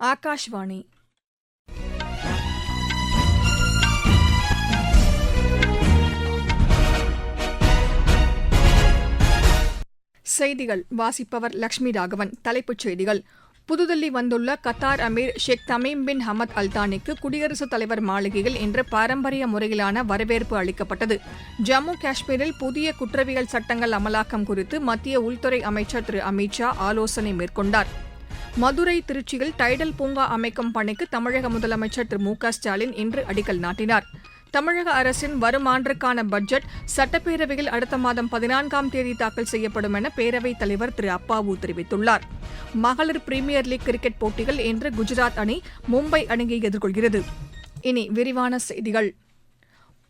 ஆகாஷ்வாணி. செய்திகள் வாசிப்பவர் லட்சுமி ராகவன். தலைப்புச் செய்திகள். புதுதில்லி வந்துள்ள கத்தார் அமீர் ஷேக் தமீம் பின் ஹமத் அல்தானிக்கு குடியரசுத் தலைவர் மாளிகையில் இன்று பாரம்பரிய முறையிலான வரவேற்பு அளிக்கப்பட்டது. ஜம்மு காஷ்மீரில் புதிய குற்றவியல் சட்டங்கள் அமலாக்கம் குறித்து மத்திய உள்துறை அமைச்சர் திரு அமித் ஷா ஆலோசனை மேற்கொண்டார். மதுரை, திருச்சியில் டைடல் பூங்கா அமைக்கும் பணிக்கு தமிழக முதலமைச்சர் திரு மு க ஸ்டாலின் இன்று அடிக்கல் நாட்டினார். தமிழக அரசின் வரும் ஆண்டிற்கான பட்ஜெட் சட்டப்பேரவையில் அடுத்த மாதம் 14ஆம் தேதி தாக்கல் செய்யப்படும் என பேரவைத் தலைவர் திரு அப்பாவு தெரிவித்துள்ளார். மகளிர் பிரீமியர் லீக் கிரிக்கெட் போட்டியில் இன்று குஜராத் அணி மும்பை அணியை எதிர்கொள்கிறது. இனி விரிவான செய்திகள்.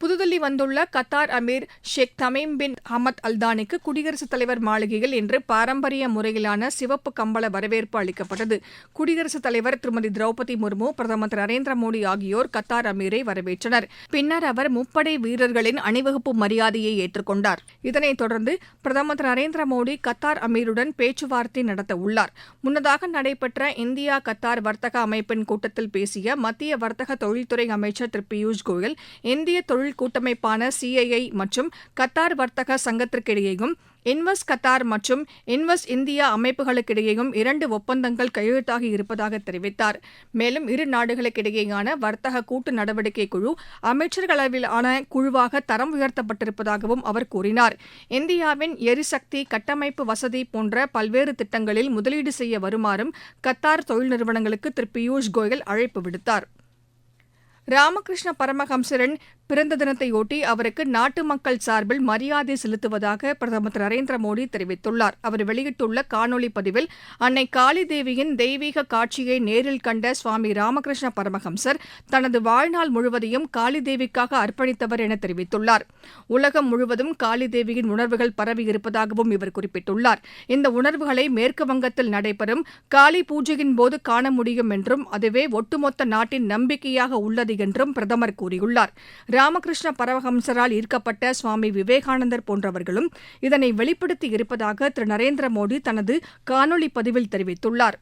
புதுதில்லி வந்துள்ள கத்தார் அமீர் ஷேக் தமீம் பின் ஹமத் அல்தானிக்கு குடியரசுத் தலைவர் மாளிகையில் இன்று பாரம்பரிய முறையிலான சிவப்பு கம்பள வரவேற்பு அளிக்கப்பட்டது. குடியரசுத் தலைவர் திருமதி திரௌபதி முர்மு, பிரதமர் திரு நரேந்திர மோடி ஆகியோர் கத்தார் அமீரை வரவேற்றனர். பின்னர் அவர் முப்படை வீரர்களின் அணிவகுப்பு மரியாதையை ஏற்றுக்கொண்டார். இதனைத் தொடர்ந்து பிரதமர் திரு நரேந்திர மோடி கத்தார் அமீருடன் பேச்சுவார்த்தை நடத்த உள்ளார். முன்னதாக நடைபெற்ற இந்தியா கத்தார் வர்த்தக அமைப்பின் கூட்டத்தில் பேசிய மத்திய வர்த்தக தொழில்துறை அமைச்சர் திரு பியூஷ் கோயல், இந்திய தொழில் கூட்டமைப்பான சிஐஐ மற்றும் கத்தார் வர்த்தக சங்கத்திற்கிடையேயும் இன்வெஸ்ட் கத்தார் மற்றும் இன்வெஸ்ட் இந்தியா அமைப்புகளுக்கிடையேயும் 2 ஒப்பந்தங்கள் கையெழுத்தாகி இருப்பதாக தெரிவித்தார். மேலும் இரு நாடுகளுக்கிடையேயான வர்த்தக கூட்டு நடவடிக்கை குழு அமைச்சர்களளவிலான குழுவாக தரம் உயர்த்தப்பட்டிருப்பதாகவும் அவர் கூறினார். இந்தியாவின் எரிசக்தி, கட்டமைப்பு வசதி போன்ற பல்வேறு திட்டங்களில் முதலீடு செய்ய வருமாறும் கத்தார் தொழில் நிறுவனங்களுக்கு திரு பியூஷ் கோயல் அழைப்பு விடுத்தார். ராமகிருஷ்ண பரமஹம்சரின் பிறந்த தினத்தையொட்டி அவருக்கு நாட்டு மக்கள் சார்பில் மரியாதை செலுத்துவதாக பிரதமர் திரு நரேந்திர மோடி தெரிவித்துள்ளார். அவர் வெளியிட்டுள்ள காணொலி பதிவில், அன்னை காளி தேவியின் தெய்வீக காட்சியை நேரில் கண்ட சுவாமி ராமகிருஷ்ண பரமஹம்சர் தனது வாழ்நாள் முழுவதையும் காளி தேவிக்காக அர்ப்பணித்தவர் என தெரிவித்துள்ளார். உலகம் முழுவதும் காளி தேவியின் உணர்வுகள் பரவியிருப்பதாகவும் இவர் குறிப்பிட்டுள்ளார். இந்த உணர்வுகளை மேற்கு வங்கத்தில் நடைபெறும் காளி பூஜையின் போது காண முடியும் என்றும், அதுவே ஒட்டுமொத்த நாட்டின் நம்பிக்கையாக உள்ளது என்றும் பிரதமர் கூறியுள்ளார். ராமகிருஷ்ண பரமஹம்சரால் ஈர்க்கப்பட்ட சுவாமி விவேகானந்தர் போன்றவர்களும் இதனை வெளிப்படுத்தி இருப்பதாக திரு நரேந்திர மோடி தனது காணொலி பதிவில் தெரிவித்துள்ளார்.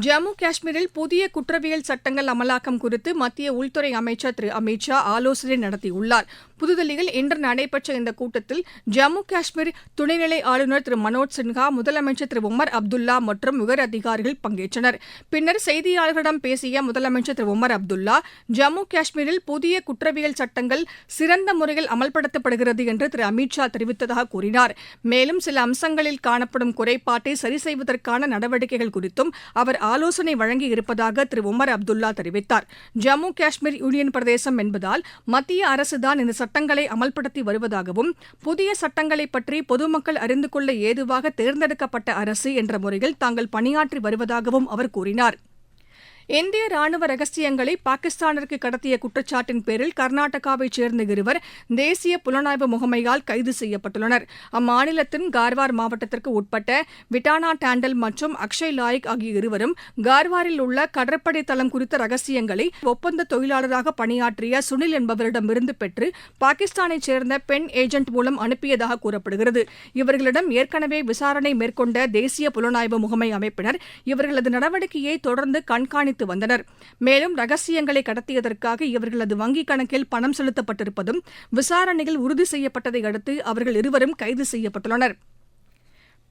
ஜம்மு காஷ்மீரில் புதிய குற்றவியல் சட்டங்கள் அமலாக்கம் குறித்து மத்திய உள்துறை அமைச்சர் திரு அமித் ஷா ஆலோசனை நடத்தியுள்ளார். புதுதில்லியில் இன்று நடைபெற்ற இந்த கூட்டத்தில் ஜம்மு காஷ்மீர் துணைநிலை ஆளுநர் திரு மனோஜ் சின்ஹா, முதலமைச்சர் திரு உமர் அப்துல்லா மற்றும் உயர் அதிகாரிகள் பங்கேற்றனர். பின்னர் செய்தியாளர்களிடம் பேசிய முதலமைச்சர் திரு உமர் அப்துல்லா, ஜம்மு காஷ்மீரில் புதிய குற்றவியல் சட்டங்கள் சிறந்த முறையில் அமல்படுத்தப்படுகிறது என்று திரு அமித் ஷா தெரிவித்ததாக கூறினார். மேலும் சில அம்சங்களில் காணப்படும் குறைபாட்டை சரி செய்வதற்கான நடவடிக்கைகள் குறித்தும் அவர் ஆலோசனை வழங்கி இருப்பதாக திரு உமர் அப்துல்லா தெரிவித்தார். ஜம்மு காஷ்மீர் யூனியன் பிரதேசம் என்பதால் மத்திய அரசுதான் இந்த சட்டங்களை அமல்படுத்தி வருவதாகவும், புதிய சட்டங்களை பற்றி பொதுமக்கள் அறிந்து கொள்ள ஏதுவாக தேர்ந்தெடுக்கப்பட்ட அரசு என்ற முறையில் தாங்கள் பணியாற்றி வருவதாகவும் அவர் கூறினார். இந்திய ராணுவ ரகசியங்களை பாகிஸ்தானிற்கு கடத்திய குற்றச்சாட்டின் பேரில் கர்நாடகாவைச் சேர்ந்த இருவர் தேசிய புலனாய்வு முகமையால் கைது செய்யப்பட்டுள்ளனர். அம்மாநிலத்தின் கார்வார் மாவட்டத்திற்கு உட்பட்ட விட்டானா டாண்டல் மற்றும் அக்ஷய் லாயிக் ஆகிய இருவரும் கார்வாரில் உள்ள கடற்படை தளம் குறித்த ரகசியங்களை ஒப்பந்த தொழிலாளராக பணியாற்றிய சுனில் என்பவரிடமிருந்து பெற்று பாகிஸ்தானைச் சேர்ந்த பெண் ஏஜென்ட் மூலம் அனுப்பியதாக கூறப்படுகிறது. இவர்களிடம் ஏற்கனவே விசாரணை மேற்கொண்ட தேசிய புலனாய்வு முகமை அமைப்பினர் இவர்களது நடவடிக்கையை தொடர்ந்து கண்காணித்து வந்தனர். மேலும் ரகசியங்களை கடத்தியதற்காக இவர்களது வங்கிக் கணக்கில் பணம் செலுத்தப்பட்டிருப்பதும் விசாரணையில் உறுதி செய்யப்பட்டதை அடுத்து அவர்கள் இருவரும் கைது செய்யப்பட்டுள்ளனர்.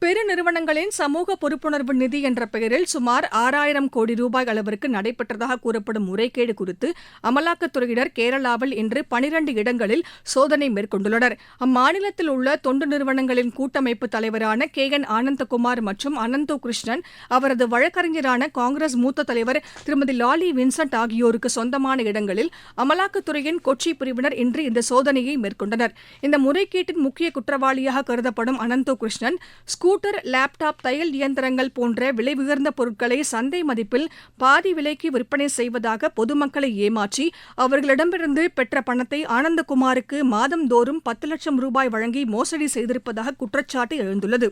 பெருநிறுவனங்களின் சமூக பொறுப்புணர்வு நிதி என்ற பெயரில் சுமார் 6000 கோடி ரூபாய் அளவிற்கு நடைபெற்றதாக கூறப்படும் முறைகேடு குறித்து அமலாக்கத்துறையினர் கேரளாவில் இன்று 12 இடங்களில் சோதனை மேற்கொண்டுள்ளனர். அம்மாநிலத்தில் உள்ள தொண்டு நிறுவனங்களின் கூட்டமைப்பு தலைவரான KN ஆனந்தகுமார் மற்றும் அனந்தோ கிருஷ்ணன், அவரது வழக்கறிஞரான காங்கிரஸ் மூத்த தலைவர் திருமதி லாலி வின்சென்ட் ஆகியோருக்கு சொந்தமான இடங்களில் அமலாக்கத்துறையின் கொச்சி பிரிவினர் இன்று இந்த சோதனையை மேற்கொண்டனர். இந்த முறைகேட்டின் முக்கிய குற்றவாளியாக கருதப்படும் அனந்தோ கிருஷ்ணன் ஸ்கூட்டர், லேப்டாப், தையல் இயந்திரங்கள் போன்ற விலை உயர்ந்த பொருட்களை சந்தை மதிப்பில் பாதி விலைக்கு விற்பனை செய்வதாக பொதுமக்களை ஏமாற்றி அவர்களிடமிருந்து பெற்ற பணத்தை ஆனந்தகுமாருக்கு மாதந்தோறும் 10 லட்சம் ரூபாய் வழங்கி மோசடி செய்திருப்பதாக குற்றச்சாட்டு எழுந்துள்ளது.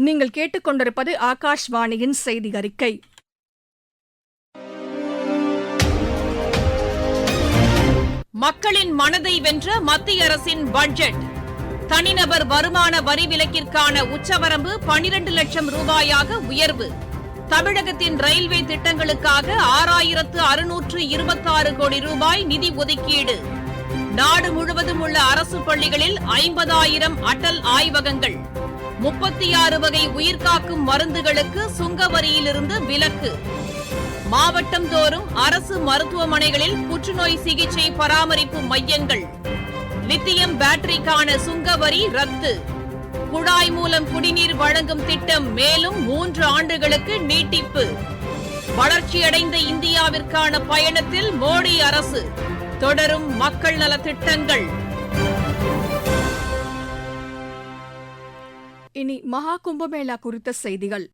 நீங்கள் கேட்டுக்கொண்டிருப்பது ஆகாஷ்வாணியின் செய்தி அறிக்கை. மக்களின் மனதை வென்ற மத்திய அரசின் பட்ஜெட். தனிநபர் வருமான வரி விலக்கிற்கான உச்சவரம்பு 12 லட்சம் ரூபாயாக உயர்வு. தமிழகத்தின் ரயில்வே திட்டங்களுக்காக 6626 கோடி ரூபாய் நிதி ஒதுக்கீடு. நாடு முழுவதும் உள்ள அரசு பள்ளிகளில் 50,000 அடல் ஆய்வகங்கள். 36 வகை உயிர்காக்கும் மருந்துகளுக்கு சுங்க வரியிலிருந்து விலக்கு. மாவட்டம் தோறும் அரசு மருத்துவமனைகளில் புற்றுநோய் சிகிச்சை பராமரிப்பு மையங்கள். லித்தியம் பேட்டரிக்கான சுங்க வரி ரத்து. குழாய் மூலம் குடிநீர் வழங்கும் திட்டம் மேலும் 3 ஆண்டுகளுக்கு நீட்டிப்பு. வளர்ச்சியடைந்த இந்தியாவிற்கான பயணத்தில் மோடி அரசு. தொடரும் மக்கள் நலத் திட்டங்கள். இனி மகா கும்பமேளா குறித்த செய்திகள்.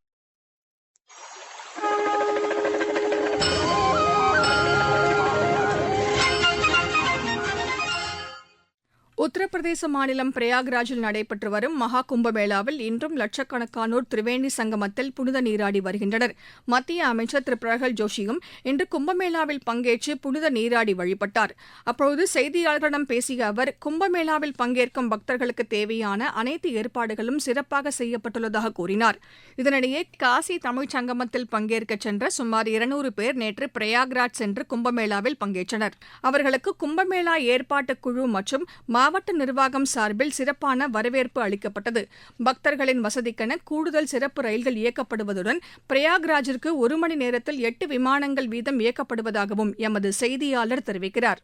உத்தரப்பிரதேச மாநிலம் பிரயாக்ராஜில் நடைபெற்று வரும் மகா கும்பமேளாவில் இன்றும் லட்சக்கணக்கானோர் திரிவேணி சங்கமத்தில் புனித நீராடி வருகின்றனர். மத்திய அமைச்சர் திரு பிரகல் ஜோஷியும் இன்று கும்பமேளாவில் பங்கேற்று புனித நீராடி வழிபட்டார். அப்போது செய்தியாளர்களிடம் பேசிய அவர், கும்பமேளாவில் பங்கேற்கும் பக்தர்களுக்கு தேவையான அனைத்து ஏற்பாடுகளும் சிறப்பாக செய்யப்பட்டுள்ளதாக கூறினார். இதனிடையே காசி தமிழ்ச் சங்கமத்தில் பங்கேற்க சென்ற சுமார் 200 பேர் நேற்று பிரயாக்ராஜ் சென்று கும்பமேளாவில் பங்கேற்றனர். அவர்களுக்கு கும்பமேளா ஏற்பாட்டுக் குழு மற்றும் மாவட்ட நிர்வாகம் சார்பில் சிறப்பான வரவேற்பு அளிக்கப்பட்டது. பக்தர்களின் வசதிக்கென கூடுதல் சிறப்பு ரயில்கள் இயக்கப்படுவதுடன் பிரயாக்ராஜிற்கு 1 மணி நேரத்தில் 8 விமானங்கள் வீதம் இயக்கப்படுவதாகவும் எமது செய்தியாளர் தெரிவிக்கிறார்.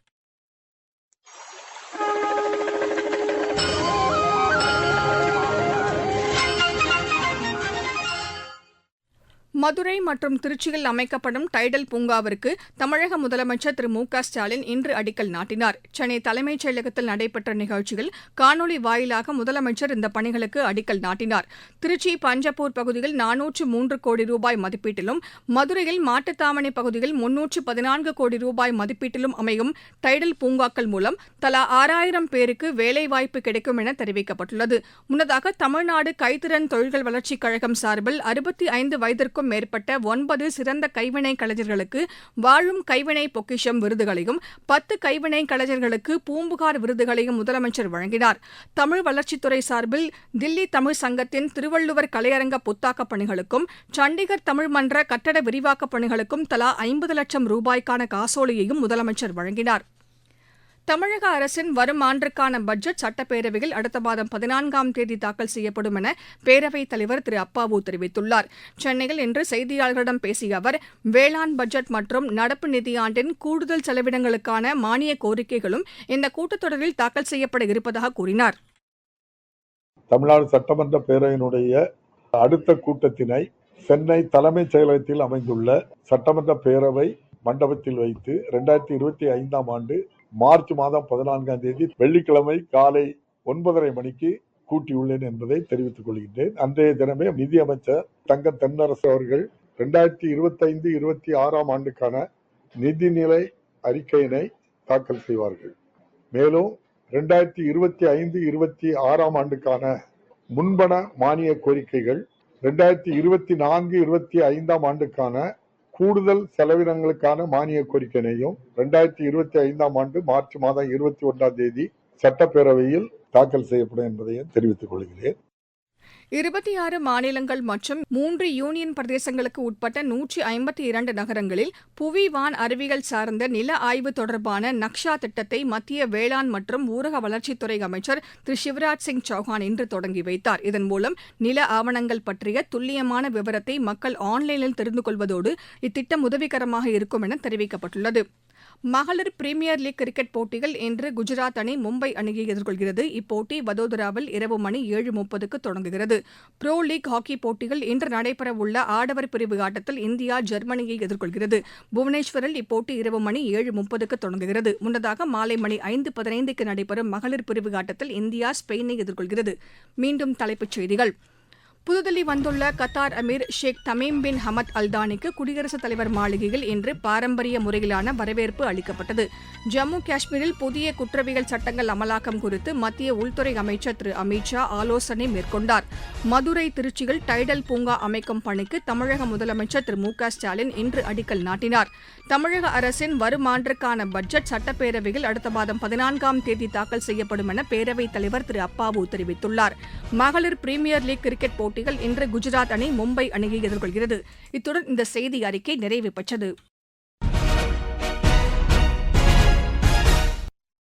மதுரை மற்றும் திருச்சியில் அமைக்கப்படும் டைடல் பூங்காவிற்கு தமிழக முதலமைச்சர் திரு மு.க.ஸ்டாலின் இன்று அடிக்கல் நாட்டினார். சென்னை தலைமைச் செயலகத்தில் நடைபெற்ற நிகழ்ச்சியில் காணொலி வாயிலாக முதலமைச்சர் இந்த பணிகளுக்கு அடிக்கல் நாட்டினார். திருச்சி பஞ்சப்பூர் பகுதியில் 403 கோடி ரூபாய் மதிப்பீட்டிலும், மதுரையில் மாட்டுத்தாவணி பகுதியில் 314 கோடி ரூபாய் மதிப்பீட்டிலும் அமையும் டைடல் பூங்காக்கள் மூலம் தலா 6000 பேருக்கு வேலைவாய்ப்பு கிடைக்கும் என தெரிவிக்கப்பட்டுள்ளது. முன்னதாக தமிழ்நாடு கைத்திறன் தொழில்கள் வளர்ச்சிக் கழகம் சார்பில் 65 வயதிற்கும் மேற்பட்ட 9 சிறந்த கைவினை கலைஞர்களுக்கு வாழும் கைவினை பொக்கிஷம் விருதுகளையும் 10 கைவினை கலைஞர்களுக்கு பூம்புகார் விருதுகளையும் முதலமைச்சர் வழங்கினார். தமிழ் வளர்ச்சித்துறை சார்பில் தில்லி தமிழ் சங்கத்தின் திருவள்ளுவர் கலையரங்க புத்தாக்கப் பணிகளுக்கும், சண்டிகர் தமிழ் மன்ற கட்டட விரிவாக்கப் பணிகளுக்கும் தலா 50 லட்சம் ரூபாய்க்கான காசோலையையும் முதலமைச்சர் வழங்கினார். தமிழக அரசின் வரும் ஆண்டிற்கான பட்ஜெட் சட்டப்பேரவையில் அடுத்த மாதம் 14ஆம் தேதி தாக்கல் செய்யப்படும் என பேரவைத் தலைவர் திரு அப்பாவு தெரிவித்துள்ளார். சென்னையில் இன்று செய்தியாளர்களிடம் பேசிய அவர், வேளாண் பட்ஜெட் மற்றும் நடப்பு நிதியாண்டின் கூடுதல் செலவினங்களுக்கான மானிய கோரிக்கைகளும் இந்த கூட்டத்தொடரில் தாக்கல் செய்யப்பட இருப்பதாக கூறினார். தமிழ்நாடு சட்டமன்ற பேரவையினுடைய அடுத்த கூட்டத்தினை சென்னை தலைமைச் செயலகத்தில் அமைந்துள்ள சட்டமன்ற பேரவை மண்டபத்தில் வைத்து 2025ஆம் ஆண்டு மார்ச் மாதம் 14ஆம் தேதி வெள்ளிக்கிழமை காலை 9:30 மணிக்கு கூட்டியுள்ளேன் என்பதை தெரிவித்துக் கொள்கின்றேன். அன்றைய தினமே நிதியமைச்சர் தங்கம் தென்னரசு அவர்கள் 2025-26ஆம் ஆண்டுக்கான நிதிநிலை அறிக்கையினை தாக்கல் செய்வார்கள். மேலும் 2025-26ஆம் ஆண்டுக்கான முன்பண மானிய கோரிக்கைகள், 2024-25ஆம் ஆண்டுக்கான கூடுதல் செலவினங்களுக்கான மானிய கோரிக்கையையும் 2025ஆம் ஆண்டு மார்ச் மாதம் 21ஆம் தேதி சட்டப்பேரவையில் தாக்கல் செய்யப்படும் என்பதையும் தெரிவித்துக் கொள்கிறேன். 26 மாநிலங்கள் மற்றும் 3 யூனியன் பிரதேசங்களுக்கு உட்பட்ட 152 நகரங்களில் புவி வான் அறிவியல் சார்ந்த நில ஆய்வு தொடர்பான நக்ஷா திட்டத்தை மத்திய வேளாண் மற்றும் ஊரக வளர்ச்சித்துறை அமைச்சர் திரு சிவராஜ் சிங் சௌஹான் இன்று தொடங்கி வைத்தார். இதன் மூலம் நில ஆவணங்கள் பற்றிய துல்லியமான விவரத்தை மக்கள் ஆன்லைனில் தெரிந்து கொள்வதோடு இத்திட்டம் உதவிகரமாக இருக்கும் என தெரிவிக்கப்பட்டுள்ளது. மகளிர் பிரீமியர் லீக் கிரிக்கெட் போட்டியில் இன்று குஜராத் அணி மும்பை அணியை எதிர்கொள்கிறது. இப்போட்டி வதோதராவில் இரவு மணி 7:30க்கு தொடங்குகிறது. புரோ லீக் ஹாக்கி போட்டியில் இன்று நடைபெறவுள்ள ஆடவர் பிரிவு ஆட்டத்தில் இந்தியா ஜெர்மனியை எதிர்கொள்கிறது. புவனேஸ்வரில் இப்போட்டி இரவு மணி 7:30க்கு தொடங்குகிறது. முன்னதாக மாலை மணி 5:15க்கு நடைபெறும் மகளிர் பிரிவு ஆட்டத்தில் இந்தியா ஸ்பெயினை எதிர்கொள்கிறது. மீண்டும் தலைப்புச் செய்திகள். புதுதில்லி வந்துள்ள கத்தார் அமீர் ஷேக் தமீம் பின் ஹமத் அல்தானிக்கு குடியரசுத் தலைவர் மாளிகையில் இன்று பாரம்பரிய முறையிலான வரவேற்பு அளிக்கப்பட்டது. ஜம்மு காஷ்மீரில் புதிய குற்றவியல் சட்டங்கள் அமலாக்கம் குறித்து மத்திய உள்துறை அமைச்சர் திரு அமித் ஷா ஆலோசனை மேற்கொண்டார். மதுரை, திருச்சியில் டைடல் பூங்கா அமைக்கும் பணிக்கு தமிழக முதலமைச்சர் திரு மு.க.ஸ்டாலின் இன்று அடிக்கல் நாட்டினார். தமிழக அரசின் வரும் ஆண்டிற்கான பட்ஜெட் சட்டப்பேரவையில் அடுத்த மாதம் 14ஆம் தேதி தாக்கல் செய்யப்படும் என பேரவைத் தலைவர் திரு அப்பாவு தெரிவித்துள்ளார். மகளிர் பிரீமியர் லீக் கிரிக்கெட் போட்டியில் இன்று குஜராத் அணி மும்பை அணியை எதிர்கொள்கிறது. இத்துடன் இந்த செய்தி அறிக்கை நிறைவு பெற்றது.